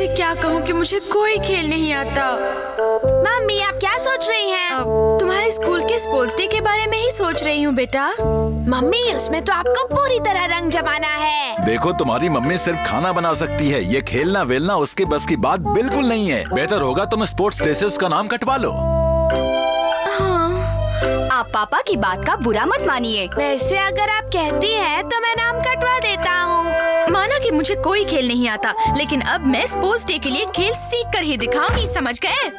से क्या कहूँ कि मुझे कोई खेल नहीं आता। मम्मी आप क्या सोच रही हैं? तुम्हारे स्कूल के स्पोर्ट्स डे के बारे में ही सोच रही हूँ बेटा। मम्मी उसमें तो आपको पूरी तरह रंग जमाना है। देखो तुम्हारी मम्मी सिर्फ खाना बना सकती है, ये खेलना वेलना उसके बस की बात बिल्कुल नहीं है। बेहतर होगा तुम स्पोर्ट्स डे से उसका नाम कटवा लो। आप पापा की बात का बुरा मत मानिए। वैसे अगर आप कहती हैं तो मैं नाम कटवा देता हूँ। माना कि मुझे कोई खेल नहीं आता, लेकिन अब मैं स्पोर्ट्स डे के लिए खेल सीख कर ही दिखाऊंगी, समझ गए?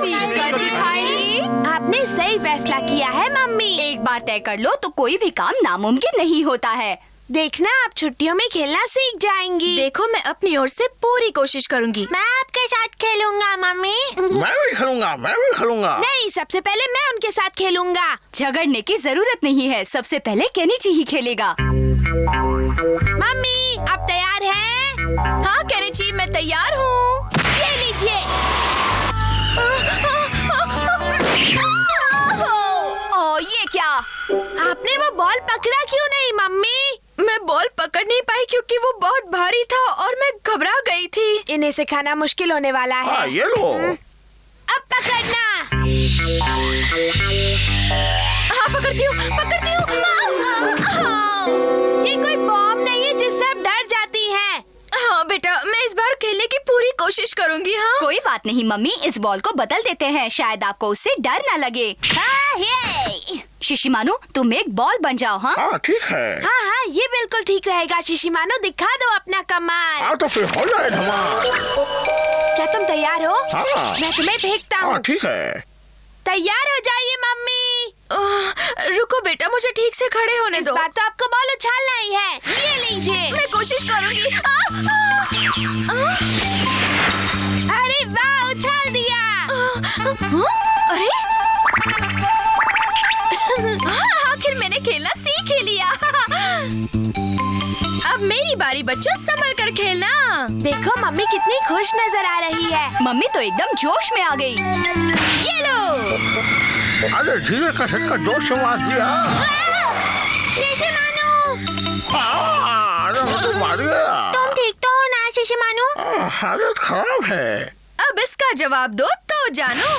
सीख कर दिखाएंगी। आपने सही फैसला किया है मम्मी। एक बार तय कर लो तो कोई भी काम नामुमकिन नहीं होता है। देखना आप छुट्टियों में खेलना सीख जाएंगी। देखो मैं अपनी ओर से पूरी कोशिश करूंगी। मैं आपके साथ खेलूंगा मम्मी। मैं भी खेलूंगा। नहीं, सबसे पहले मैं उनके साथ खेलूंगा। झगड़ने की जरूरत नहीं है, सबसे पहले केनिची ही खेलेगा। मम्मी आप तैयार हैं? हाँ केनिची मैं तैयार हूँ। ये लीजिए। ओ ये क्या? आपने वो बॉल पकड़ा क्यों नहीं मम्मी? मैं बॉल पकड़ नहीं पाई क्योंकि वो बहुत भारी था और मैं घबरा गई थी। इन्हें सिखाना मुश्किल होने वाला है। ये लो। अब पकड़ना। हाँ पकड़ती हूँ। ये कोई बॉम्ब नहीं है जिससे आप डर जाती हैं। हाँ बेटा मैं इस बार खेलने की पूरी कोशिश करूँगी। हाँ कोई बात नहीं मम्मी, इस बॉल को बदल देते हैं, शायद आपको उससे डर न लगे। हाँ, ये शिशिमानु तुम एक बॉल बन जाओ। हाँ ठीक है। हाँ ये बिल्कुल ठीक रहेगा। शिशिमानु दिखा दो अपना कमाल। तो फिर हो जाए धमाल। क्या तुम तैयार हो? हाँ। मैं तुम्हें फेंकता हूँ। ठीक है। तैयार हो जाइए मम्मी। रुको बेटा मुझे ठीक से खड़े होने इस दो। बार तो आपको बॉल उछालना ही है। ये लीजिए। मैं कोशिश करूँगी। अरे वाह, उछाल दिया। अरे आखिर मैंने खेलना सीख ही लिया। अब मेरी बारी बच्चों, संभल कर खेलना। देखो मम्मी कितनी खुश नजर आ रही है। मम्मी तो एकदम जोश में आ गई। ये लो। अरे धीरे का झटका जोश से मार दिया। अरे तो मार गया। तुम ठीक तो हो ना शिशिमानु? हालत खराब है। अब इसका जवाब दो तो जानो।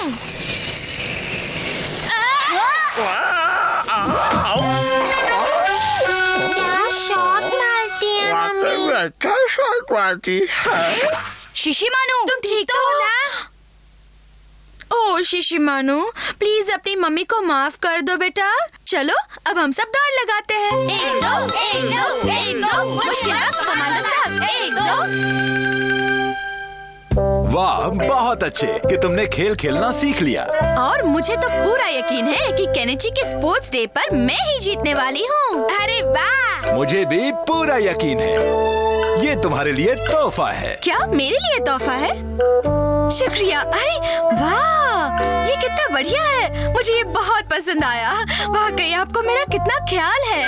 क्या शॉट मारती है मम्मी? अच्छा शॉट मारती है। शिशिमानु तुम ठीक तो हो ना? ओ शिशिमानु प्लीज अपनी मम्मी को माफ कर दो बेटा। चलो अब हम सब दौड़ लगाते हैं। 1 2 1 2 1 2 मुश्किल वक्त कमांडो साहब 1 2। वाह बहुत अच्छे कि तुमने खेल खेलना सीख लिया। और मुझे तो पूरा यकीन है कि केनिची के स्पोर्ट्स डे पर मैं ही जीतने वाली हूँ। अरे वाह। मुझे भी पूरा यकीन है। ये तुम्हारे लिए तोहफा है। क्या मेरे लिए तोहफा है? शुक्रिया। अरे वाह ये कितना बढ़िया है, मुझे ये बहुत पसंद आया। वाकई आपको मेरा कितना ख्याल है।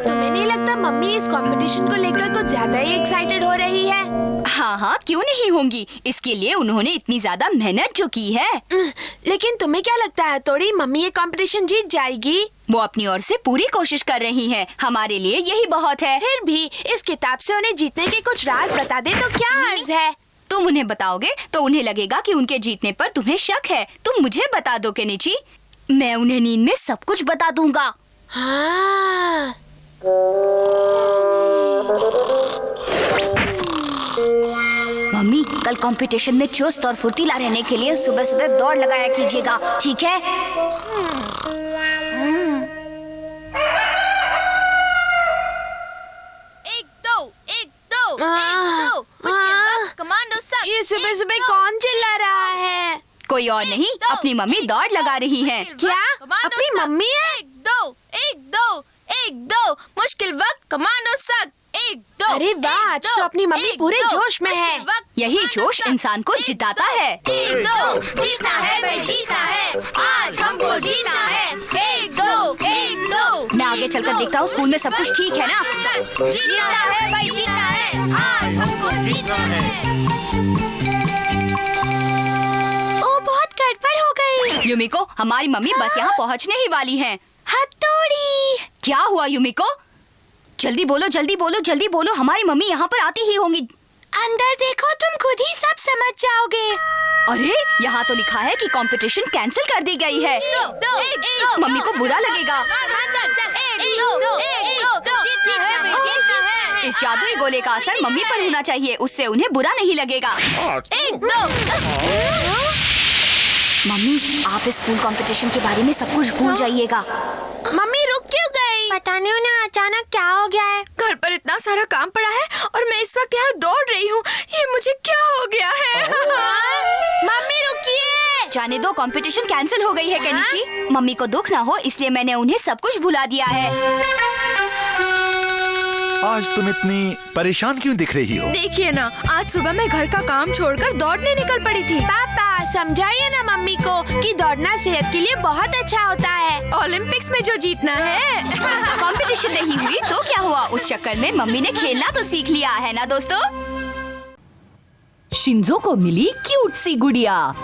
तुम्हें नहीं लगता मम्मी इस कंपटीशन को लेकर कुछ ज्यादा ही एक्साइटेड हो रही है? हाँ क्यों नहीं होंगी, इसके लिए उन्होंने इतनी ज्यादा मेहनत जो की है। लेकिन तुम्हें क्या लगता है थोड़ी मम्मी ये कंपटीशन जीत जाएगी? वो अपनी ओर से पूरी कोशिश कर रही हैं, हमारे लिए यही बहुत है। फिर भी इस किताब से उन्हें जीतने के कुछ राज बता दे तो क्या अर्ज है? तुम उन्हें बताओगे तो उन्हें लगेगा कि उनके जीतने पर तुम्हें शक है। तुम मुझे बता दो केनिची, मैं उन्हें नींद में सब कुछ बता दूंगा। हाँ। मम्मी कल कंपटीशन में चुस्त और फुर्तीला रहने के लिए सुबह सुबह दौड़ लगाया कीजिएगा, ठीक है? कमांडो साहब। ये सुबह सुबह कौन चिल्ला रहा है? कोई और नहीं, अपनी मम्मी दौड़ लगा रही हैं। क्या अपनी मम्मी है? 1 2 1 2 मुश्किल वक्त कमांडो साहब 1 2। अरे वाह, आज तो अपनी मम्मी पूरे जोश में है। यही जोश इंसान को जिताता है। 1 2 जीतना है भाई, जीतना है, आज हमको जीतना है। 1 2 1 2। मैं आगे चलकर देखता हूँ स्कूल में सब कुछ ठीक है ना? जीतना है भाई, जीतना है, आज हमको जीतना है। ओ बहुत गड़बड़ हो गई। युमिको हमारी मम्मी बस यहाँ पहुँचने ही वाली हैं। हथौड़ी। क्या हुआ युमिको? जल्दी बोलो जल्दी बोलो जल्दी बोलो, हमारी मम्मी यहाँ पर आती ही होंगी। अंदर देखो, तुम खुद ही सब समझ जाओगे। अरे यहाँ तो लिखा है कि कंपटीशन कैंसिल कर दी गई है। मम्मी को बुरा लगेगा। इस जादुई गोले का असर मम्मी पर होना चाहिए, उससे उन्हें बुरा नहीं लगेगा। मम्मी, आप इस स्कूल कंपटीशन के बारे में सब कुछ भूल जाइएगा। मम्मी रुक क्यों गई? पता नहीं उन्हें अचानक क्या हो गया है। घर पर इतना सारा काम पड़ा है और मैं इस वक्त यहाँ दौड़ रही हूँ। ये मुझे क्या हो गया है? मम्मी रुकिए। जाने दो, कंपटीशन कैंसिल हो गई है केनिची। मम्मी को दुख ना हो इसलिए मैंने उन्हें सब कुछ भुला दिया है। आज तुम इतनी परेशान क्यों दिख रही हो? देखिए ना, आज सुबह मैं घर का काम छोड़कर दौड़ने निकल पड़ी थी। पापा समझाइए ना मम्मी को कि दौड़ना सेहत के लिए बहुत अच्छा होता है। ओलंपिक्स में जो जीतना है। कंपटीशन नहीं हुई तो क्या हुआ, उस चक्कर में मम्मी ने खेलना तो सीख लिया है ना दोस्तों। शिंजो को मिली क्यूट सी गुड़िया।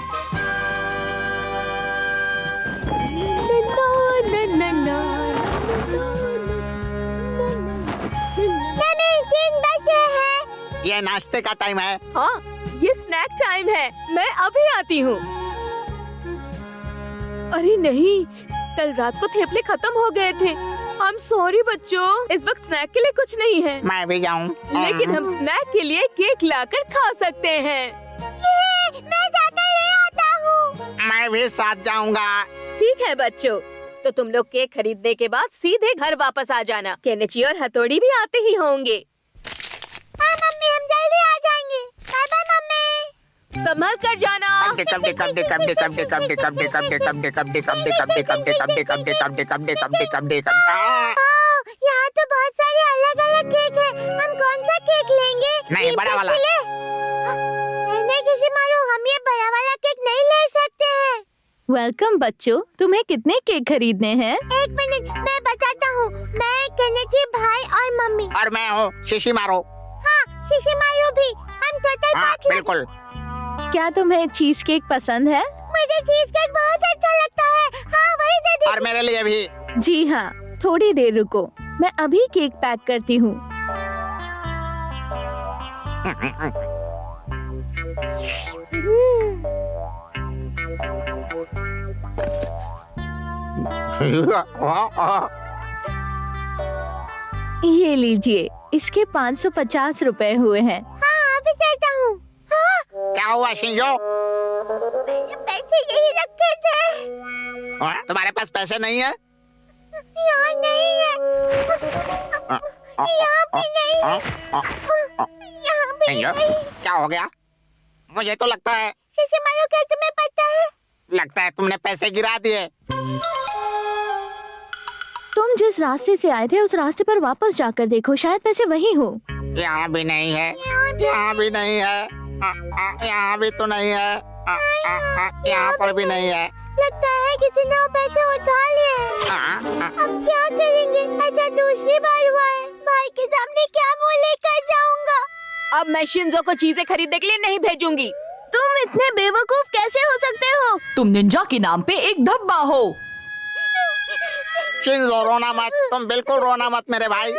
ये नाश्ते का टाइम है। हाँ, ये स्नैक टाइम है। मैं अभी आती हूँ। अरे नहीं, कल रात को थेपले खत्म हो गए थे। I'm sorry बच्चों, इस वक्त स्नैक के लिए कुछ नहीं है। मैं भी जाऊँ। लेकिन हम स्नैक के लिए केक लाकर खा सकते हैं। मैं जाकर ले आता हूँ। मैं भी साथ जाऊंगा। ठीक है बच्चों, तो तुम लोग केक खरीदने के बाद सीधे घर वापस आ जाना। केनिची और हथौड़ी भी आते ही होंगे। हाँ मम्मी, हम जल्दी आ जाएंगे। Bye bye mummy. संभल कर जाना। यहाँ तो बहुत सारे अलग-अलग केक हैं। हम कौन सा केक लेंगे? नहीं, बड़ा वाला। नहीं शिशिमारू, हम ये बड़ा वाला केक नहीं ले सकते हैं। वेलकम बच्चों, तुम्हें कितने केक खरीदने हैं? एक मिनट, मैं बताता हूँ। मैं, केनिची भाई और मम्मी। और मैं हूँ शिशिमारू। हाँ, शिशिमारू भी। हम टोटल हाँ 5 लोग। बिल्कुल। क्या तुम्हें चीज केक पसंद है? मुझे चीज केक बहुत अच्छा लगता है। हाँ वही दे दीजिए। और मेरे लिए भी। जी हाँ, थोड़ी देर रुको, मैं अभी केक पैक करती हूँ। ये लीजिए, इसके 550 रुपए हुए हैं। हाँ अभी देता हूँ। हाँ, क्या हुआ शिंजो? मैंने पैसे यही रखे थे। तुम्हारे पास पैसे नहीं है? यहाँ नहीं है। यहाँ भी नहीं है। यहाँ भी शिंजो, नहीं। क्या हो गया? मुझे तो लगता है शिशिमारू, क्या तुम्हें पता है? लगता है तुमने पैसे गिरा दिए। तुम जिस रास्ते से आए थे उस रास्ते पर वापस जाकर देखो, शायद पैसे वहीं हो। यहाँ भी नहीं है। यहाँ भी नहीं है। यहाँ भी तो नहीं है। यहाँ पर भी नहीं है। लगता है किसी ने वो पैसे उठा लिए हैं। अब क्या करेंगे? ऐसा दूसरी बार हुआ है। भाई के सामने क्या मुंह लेकर जाऊंगा? अब मैं शिंजो को चीजें खरीदने के लिए नहीं भेजूंगी। तुम इतने बेवकूफ कैसे हो सकते हो? तुम निंजा के नाम पे एक धब्बा हो। शिंजो रोना मत, तुम बिल्कुल रोना मत मेरे भाई।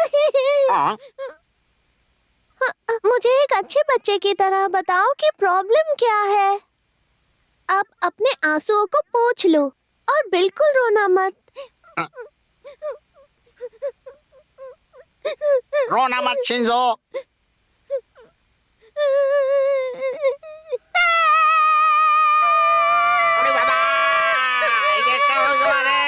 मुझे एक अच्छे बच्चे की तरह बताओ कि प्रॉब्लम क्या है। आप अपने आंसुओं को पोंछ लो और बिल्कुल रोना मत। रोना मत शिंजो। अरे बाबा, ये क्या हो गया रे?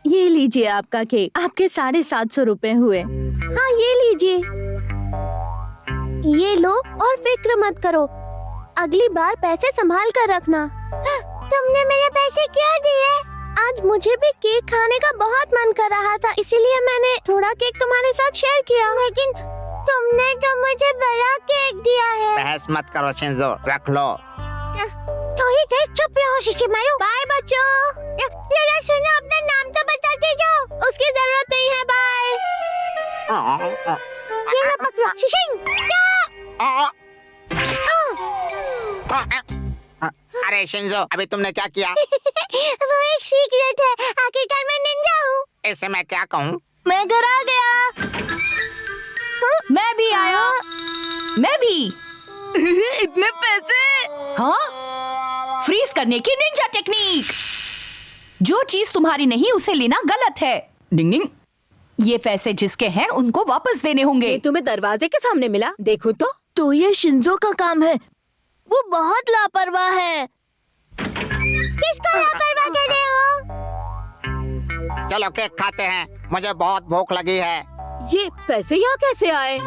ये लीजिए आपका केक, आपके 750 रुपए हुए। हाँ ये लीजिए। ये लो और फिक्र मत करो, अगली बार पैसे संभाल कर रखना। तुमने मेरे पैसे क्यों दिए? आज मुझे भी केक खाने का बहुत मन कर रहा था, इसीलिए मैंने थोड़ा केक तुम्हारे साथ शेयर किया। लेकिन तुमने तो मुझे बड़ा केक दिया है। बहस मत करो शिंजो, रख लो। थोड़ी देर चुप रहो शिशिमारू। बाय बच्चों। जरा सुनो, अपना नाम तो बताते जाओ। उसकी जरूरत नहीं है। बाय। ये लो पकड़ो शिशिंग। अरे शिंजो, अभी तुमने क्या किया? वो एक सीक्रेट है। आखिरकार मैं निंजा हूँ। इसे मैं क्या कहूँ? मैं घर आ गया। मैं भी आया। मैं भी। इतने पैसे? हाँ, फ्रीज करने की निंजा टेक्निक। जो चीज तुम्हारी नहीं उसे लेना गलत है। डिंग डिंग। ये पैसे जिसके हैं उनको वापस देने होंगे। ये तुम्हें दरवाजे के सामने मिला, देखो तो ये शिंजो का काम है। वो बहुत लापरवाह है। किसका लापरवाह कह रहे हो? चलो केक खाते हैं, मुझे बहुत भूख लगी है। ये पैसे यहाँ कैसे आए?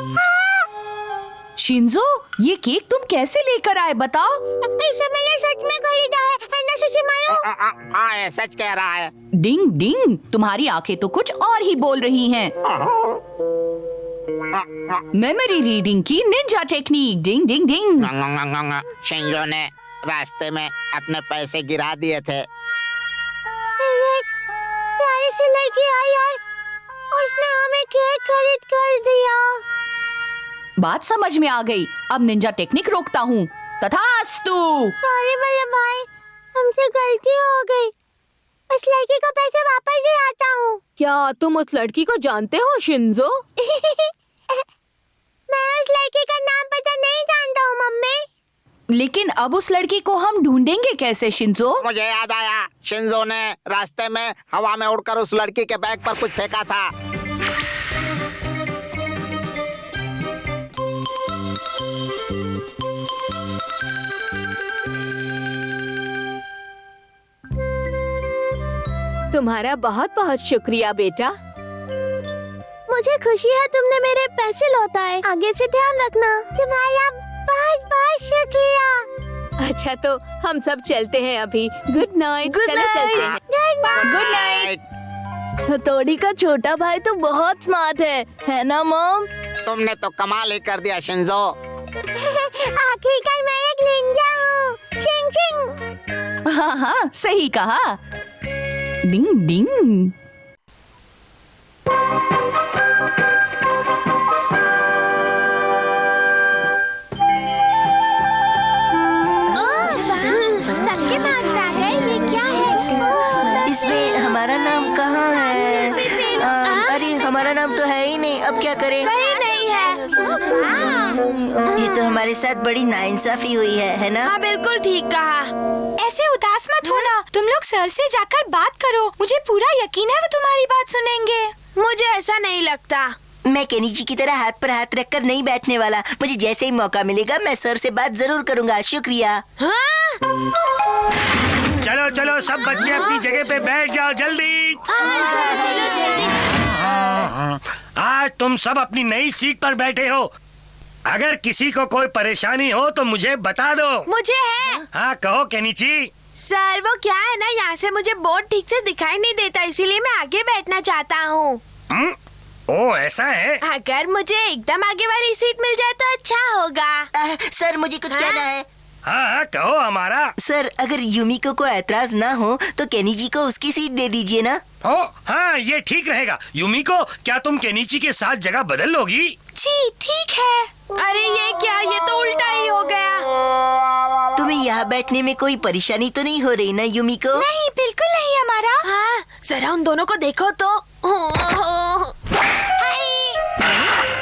शिंजो, ये केक तुम कैसे लेकर आए बताओ? इसे मैंने सच में खरीदा है ना शिशिमारू? हाँ, ये सच कह रहा है। डिंग डिंग, तुम्हारी आंखें तो कुछ और ही बोल रही हैं। मेमोरी रीडिंग की निंजा टेक्निक। डिंग डिंग डिंग। शिंजो ने रास्ते में अपने पैसे गिरा दिए थे। प्यारी सी लड़की आई और उसने हमें केक खरीद कर दिया। बात समझ में आ गई। अब निंजा टेक्निक रोकता हूँ। तथास्तु। सॉरी बल्लभ भाई, हमसे गलती हो गई। उस लड़की को पैसे वापस दे आता हूँ। क्या तुम उस लड़की को जानते हो शिंजो? मैं उस लड़की का नाम पता नहीं जानता हूँ मम्मी। लेकिन अब उस लड़की को हम ढूंढेंगे कैसे शिंजो? मुझे याद आया, शिंजो ने रास्ते में हवा में उड़कर उस लड़की के बैग पर कुछ फेंका था। तुम्हारा बहुत बहुत शुक्रिया बेटा। मुझे खुशी है तुमने मेरे पैसे लौटाए। आगे से ध्यान रखना। तुम्हारा बहुत बहुत शुक्रिया। अच्छा तो हम सब चलते हैं अभी। Good night. चलो चलते हैं। Good night. हथौड़ी का छोटा भाई तो बहुत स्मार्ट है ना मॉम? तुमने तो कमाल ही कर दिया शिंजो। आखिरकार मैं एक निंजा हूँ। चिंग चिंग। हाँ हाँ, सही कहा। डिंग डिंग। सबके मार्क्स आ गए। ये क्या है? इसमें हमारा नाम कहाँ है? अरे हमारा नाम तो है ही नहीं, अब क्या करें? नहीं है। ये तो हमारे साथ बड़ी नाइंसाफी हुई है ना? हाँ, बिल्कुल ठीक कहा। ऐसे उदास मत होना। तुम लोग सर से जाकर बात करो। मुझे पूरा यकीन है वो तुम्हारी बात सुनेंगे। मुझे ऐसा नहीं लगता। मैं केनी जी की तरह हाथ पर हाथ रखकर नहीं बैठने वाला। मुझे जैसे ही मौका मिलेगा मैं सर से बात जरूर करूंगा। शुक्रिया। हाँ? चलो चलो सब बच्चे अपनी जगह पे बैठ जाओ जल्दी। आज तुम सब अपनी नई सीट पर बैठे हो। अगर किसी को कोई परेशानी हो तो मुझे बता दो। मुझे है। हाँ कहो केनिची। सर वो क्या है ना, यहाँ से मुझे बोर्ड ठीक से दिखाई नहीं देता, इसीलिए मैं आगे बैठना चाहता हूँ। ओ ऐसा है। अगर मुझे एकदम आगे वाली सीट मिल जाए तो अच्छा होगा। सर मुझे कुछ कहना है। हाँ हाँ कहो हमारा। सर अगर यूमिको को ऐतराज ना हो तो केनी जी को उसकी सीट दे दीजिए ना। ओ हाँ ये ठीक रहेगा। यूमिको, क्या तुम केनिची के साथ जगह बदल लोगी? जी ठीक है। अरे ये क्या, ये तो उल्टा ही हो गया। तुम्हें यहाँ बैठने में कोई परेशानी तो नहीं हो रही ना यूमिको? नहीं बिल्कुल नहीं हमारा। हाँ जरा उन दोनों को देखो तो।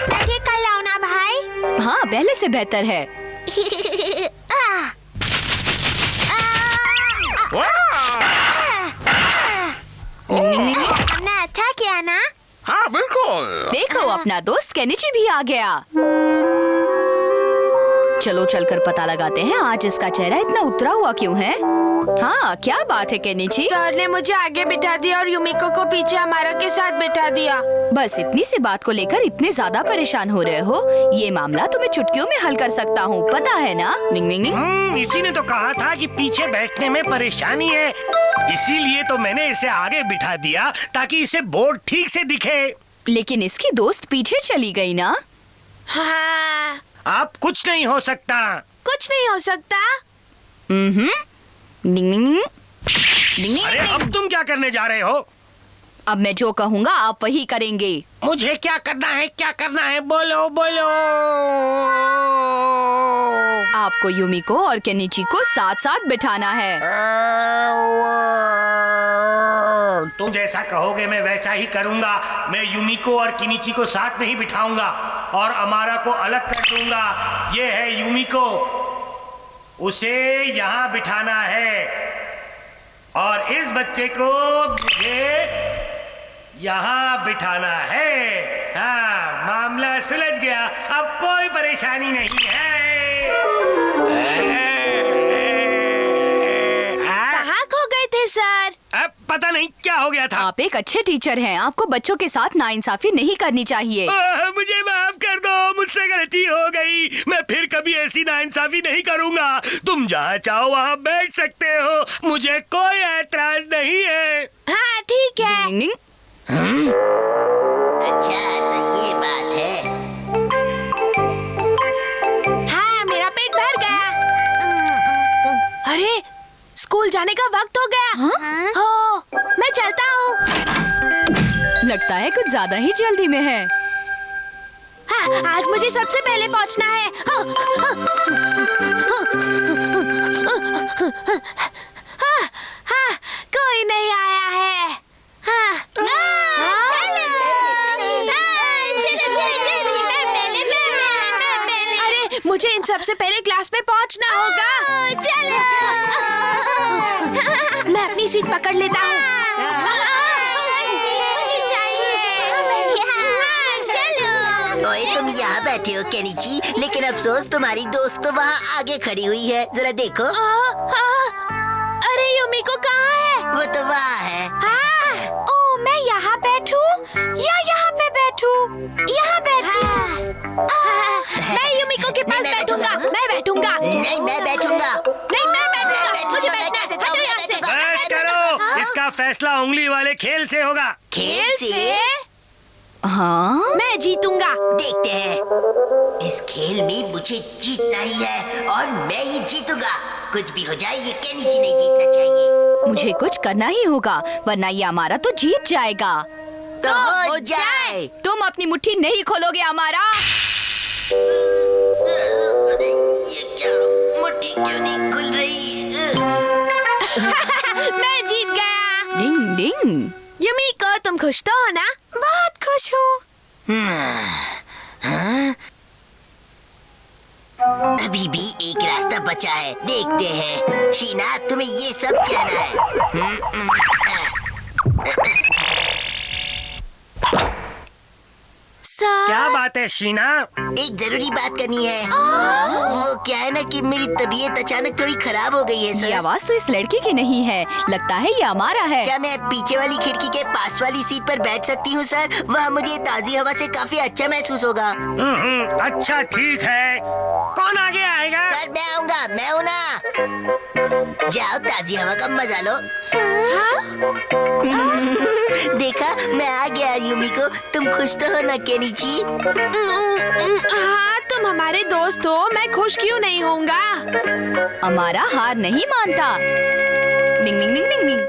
मैं ठीक कर लाऊं ना भाई? हाँ पहले से बेहतर है। हमने अच्छा किया ना? हाँ बिल्कुल। देखो अपना दोस्त केनिची भी आ गया। चलो चलकर पता लगाते हैं आज इसका चेहरा इतना उतरा हुआ क्यों है। हाँ क्या बात है केनिची? सर ने मुझे आगे बिठा दिया और यूमिको को पीछे हमारा के साथ बिठा दिया। बस इतनी सी बात को लेकर इतने ज्यादा परेशान हो रहे हो? ये मामला तुम्हें चुटकियों में हल कर सकता हूँ, पता है ना? निंग निंग निंग। इसी ने तो कहा था कि पीछे बैठने में परेशानी है, इसीलिए तो मैंने इसे आगे बिठा दिया ताकि इसे बोर्ड ठीक से दिखे। लेकिन इसकी दोस्त पीछे चली गई ना? हाँ अब कुछ नहीं हो सकता। कुछ नहीं हो सकता। निंग निंग निंग। निंग निंग अरे निंग। अब तुम क्या करने जा रहे हो? अब मैं जो कहूँगा आप वही करेंगे। मुझे क्या करना है, क्या करना है? बोलो बोलो। आपको यूमिको और केनिची को साथ साथ बिठाना है। तुम जैसा कहोगे मैं वैसा ही करूंगा। मैं यूमिको और किनिची को साथ में ही बिठाऊंगा और अमारा को अलग कर दूंगा। ये है यूमिको, उसे यहाँ बिठाना है और इस बच्चे को मुझे यहाँ बिठाना है। हाँ, मामला सुलझ गया, अब कोई परेशानी नहीं है। कहाँ खो गए थे सर? अब पता नहीं क्या हो गया था। आप एक अच्छे टीचर हैं, आपको बच्चों के साथ नाइंसाफी नहीं करनी चाहिए। मुझे माफ कर दो, मुझसे गलती हो गई। मैं फिर कभी ऐसी नाइंसाफी नहीं करूंगा। तुम जहाँ चाहो वहाँ बैठ सकते हो, मुझे कोई ऐतराज नहीं है। हाँ ठीक है। डिंग डिंग। अच्छा तो ये बात है। हाँ मेरा पेट भर गया। अरे स्कूल जाने का वक्त हो गया। हो, मैं चलता हूँ। लगता है कुछ ज्यादा ही जल्दी में है। हाँ, आज मुझे सबसे पहले पहुँचना है। हाँ, कोई नहीं आया है। हाँ, अरे मुझे इन सबसे पहले क्लास में पहुँचना होगा। मैं अपनी सीट पकड़ लेता हूँ। ओए तुम यहाँ बैठे हो केनिची, लेकिन अफसोस तुम्हारी दोस्त तो वहाँ आगे खड़ी हुई है, जरा देखो। अरे यूमिको कहाँ है? वो तो वहाँ है। हाँ, ओ मैं यहाँ बैठूं या यहाँ पे बैठूं? यहाँ बैठूं। मैं यूमिको के पास मैं बैठूंगा। बैठूंगा। मैं बैठूंगा। नहीं मैं बैठूंगा। नहीं मैं बैठूंगा। मुझे मैं बैठना है। कहता हूँ, हटो मैं यहाँ से। बैठूंगा। बस करो, इसका फैसला उंगली वाले खेल से होगा। खेल से हाँ, मैं जीतूंगा। देखते हैं। इस खेल में मुझे जीतना ही है और मैं ही जीतूंगा। कुछ भी हो जाए, ये केनिची नहीं जीतना चाहिए। मुझे कुछ करना ही होगा, वरना ये हमारा तो जीत जाएगा। तो हो जाए। तुम अपनी मुट्ठी नहीं खोलोगे हमारा। अरे ये क्या, मुट्ठी क्यों नहीं खुल रही? मैं जीत गया। डिंग डिंग। यूमिको तुम खुश तो हो ना? बहुत खुश हूँ। अभी भी एक रास्ता बचा है, देखते हैं। शीना तुम्हें ये सब कहना है। क्या बात है शीना? एक जरूरी बात करनी है। वो क्या है ना कि मेरी तबीयत अचानक थोड़ी खराब हो गई है ये सर। आवाज तो इस लड़की की नहीं है, लगता है ये हमारा है। क्या मैं पीछे वाली खिड़की के पास वाली सीट पर बैठ सकती हूँ सर? वहाँ मुझे ताजी हवा से काफी अच्छा महसूस होगा। अच्छा ठीक है। कौन आगे आएगा? सर मैं आऊँगा, मैं हूँ ना। जाओ ताजी हवा का मजा लो। देखा, मैं आ गया यूमिको। तुम खुश तो हो ना केनिची? हाँ तुम हमारे दोस्त हो, मैं खुश क्यों नहीं होऊंगा? हमारा हार नहीं मानता। डिंग डिंग डिंग डिंग डिंग।